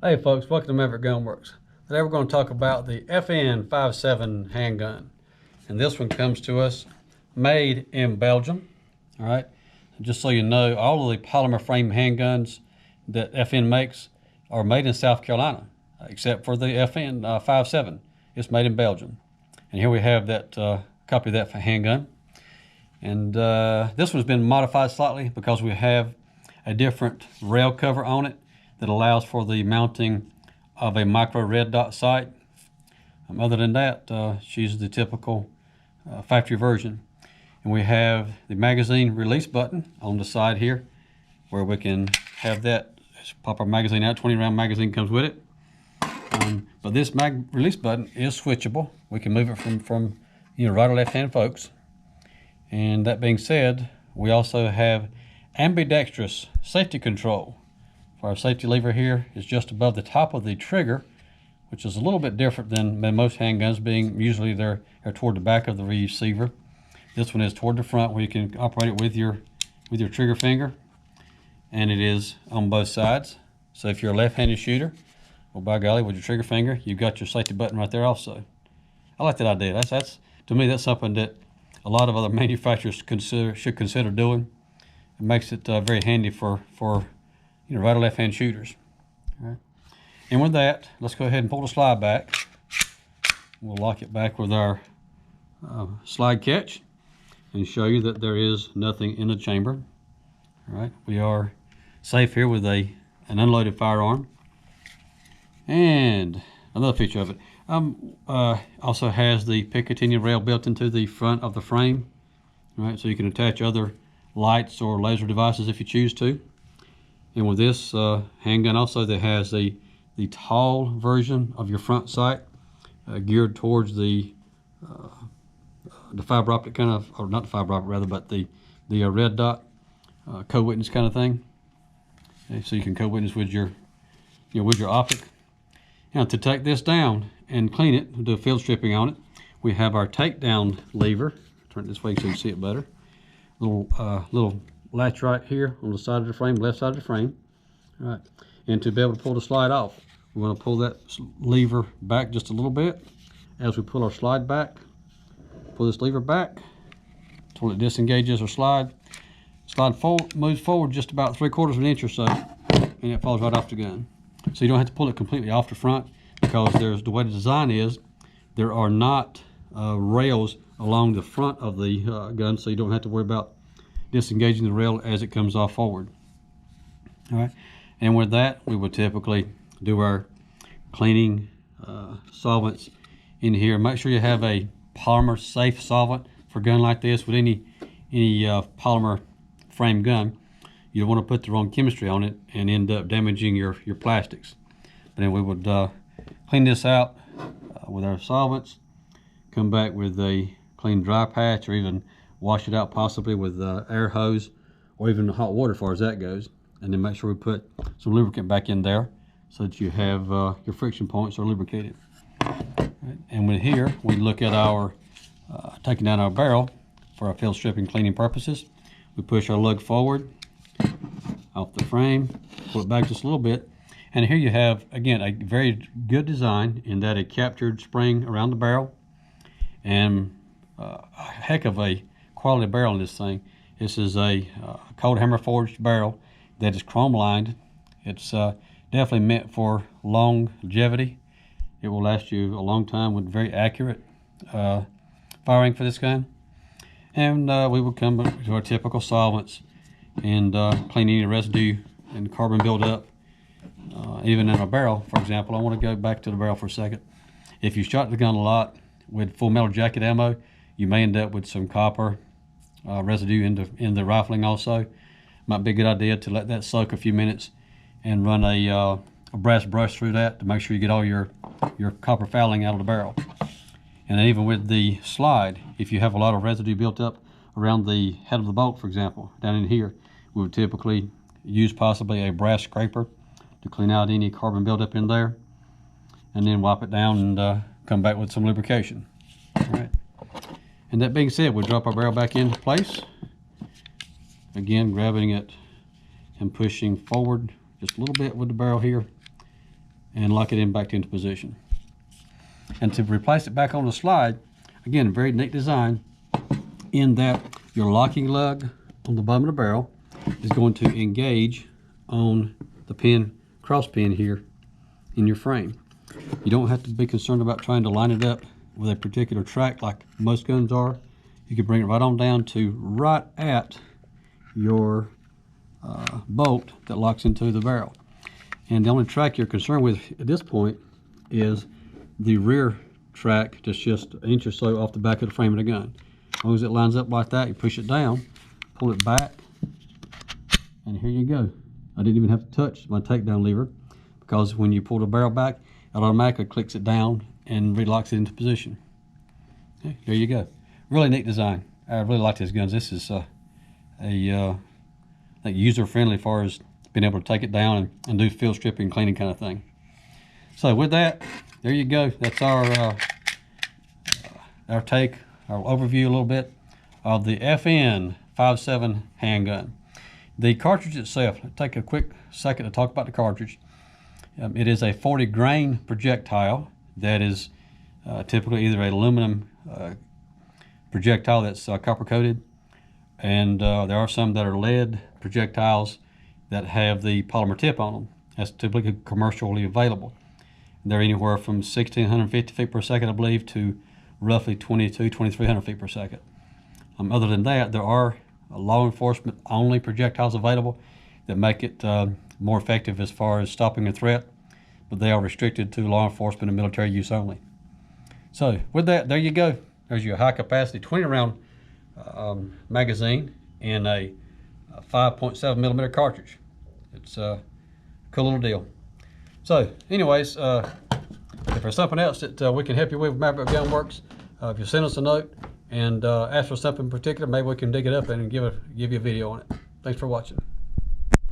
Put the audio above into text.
Hey folks, welcome to Maverick Gunworks. Today we're going to talk about the FN57 handgun. And this one comes to us made in Belgium. All right. Just so you know, all of the polymer frame handguns that FN makes are made in South Carolina, except for the FN57. It's made in Belgium. And here we have that copy of that handgun. And this one's been modified slightly because we have a different rail cover on it that allows for the mounting of a micro red dot sight. Other than that, she's the typical factory version. And we have the magazine release button on the side here where we can have that, pop our magazine out, 20 round magazine comes with it. But this release button is switchable. We can move it from right or left hand folks. And that being said, we also have ambidextrous safety control. Our safety lever here is just above the top of the trigger, which is a little bit different than most handguns, being usually they're toward the back of the receiver. This one is toward the front where you can operate it with your trigger finger, and it is on both sides. So if you're a left-handed shooter, well, by golly, with your trigger finger, you've got your safety button right there also. I like that idea. That's to me, that's something that a lot of other manufacturers should consider doing. It makes it very handy for right or left hand shooters. All right. And with that, let's go ahead and pull the slide back. We'll lock it back with our slide catch and show you that there is nothing in the chamber. All right. We are safe here with an unloaded firearm. And another feature of it also has the Picatinny rail built into the front of the frame. All right, so you can attach other lights or laser devices if you choose to. And with this handgun also, that has the tall version of your front sight geared towards the fiber optic kind of, or not the fiber optic rather, but the red dot co-witness kind of thing. Okay, so you can co-witness with your optic. Now to take this down and clean it, do field stripping on it, we have our takedown lever. Turn it this way so you can see it better. Little latch right here on the side of the frame, left side of the frame. All right, and to be able to pull the slide off, we're going to pull that lever back just a little bit. As we pull our slide back, pull this lever back until it disengages our slide. Slide forward, moves forward just about 3/4 of an inch or so, and it falls right off the gun. So you don't have to pull it completely off the front, because the way the design is, there are not rails along the front of the gun, so you don't have to worry about disengaging the rail as it comes off forward. All right, and with that, we would typically do our cleaning solvents in here. Make sure you have a polymer safe solvent for a gun like this. With any polymer frame gun, you don't want to put the wrong chemistry on it and end up damaging your plastics. But then we would clean this out with our solvents, come back with a clean dry patch, or even wash it out possibly with air hose or even hot water as far as that goes. And then make sure we put some lubricant back in there so that you have your friction points are lubricated. Right. And with here, we look at our taking down our barrel for our field stripping cleaning purposes. We push our lug forward off the frame, pull it back just a little bit. And here you have, again, a very good design in that a captured spring around the barrel, and a heck of a quality barrel in this thing. This is a cold hammer forged barrel that is chrome lined. It's definitely meant for longevity. It will last you a long time with very accurate firing for this gun. And we will come to our typical solvents and clean any residue and carbon buildup. Even in a barrel, for example, I want to go back to the barrel for a second. If you shot the gun a lot with full metal jacket ammo, you may end up with some copper residue in the rifling also. Might be a good idea to let that soak a few minutes and run a brass brush through that to make sure you get all your copper fouling out of the barrel. And even with the slide, if you have a lot of residue built up around the head of the bolt, for example, down in here, we would typically use possibly a brass scraper to clean out any carbon buildup in there, and then wipe it down and come back with some lubrication. All right. And that being said, we drop our barrel back into place. Again, grabbing it and pushing forward just a little bit with the barrel here, and lock it in back into position. And to replace it back on the slide, again, very neat design in that your locking lug on the bottom of the barrel is going to engage on the pin, cross pin here in your frame. You don't have to be concerned about trying to line it up with a particular track like most guns are. You can bring it right on down to right at your bolt that locks into the barrel. And the only track you're concerned with at this point is the rear track that's just an inch or so off the back of the frame of the gun. As long as it lines up like that, you push it down, pull it back, and here you go. I didn't even have to touch my takedown lever, because when you pull the barrel back, it automatically clicks it down and relocks it into position. Okay, there you go. Really neat design. I really like these guns. This is I think user-friendly as far as being able to take it down and do field stripping and cleaning kind of thing. So with that, there you go. That's our overview a little bit of the FN 5.7 handgun. The cartridge itself, I'll take a quick second to talk about the cartridge. It is a 40 grain projectile that is typically either an aluminum projectile that's copper coated, and there are some that are lead projectiles that have the polymer tip on them. That's typically commercially available. They're anywhere from 1,650 feet per second, I believe, to roughly 2,300 feet per second. Other than that, there are law enforcement only projectiles available that make it more effective as far as stopping a threat, but they are restricted to law enforcement and military use only. So with that, there you go. There's your high capacity 20 round magazine in a 5.7 millimeter cartridge. It's a cool little deal. So anyways, if there's something else that we can help you with Maverick Gun Works, if you send us a note and ask for something in particular, maybe we can dig it up and give you a video on it. Thanks for watching.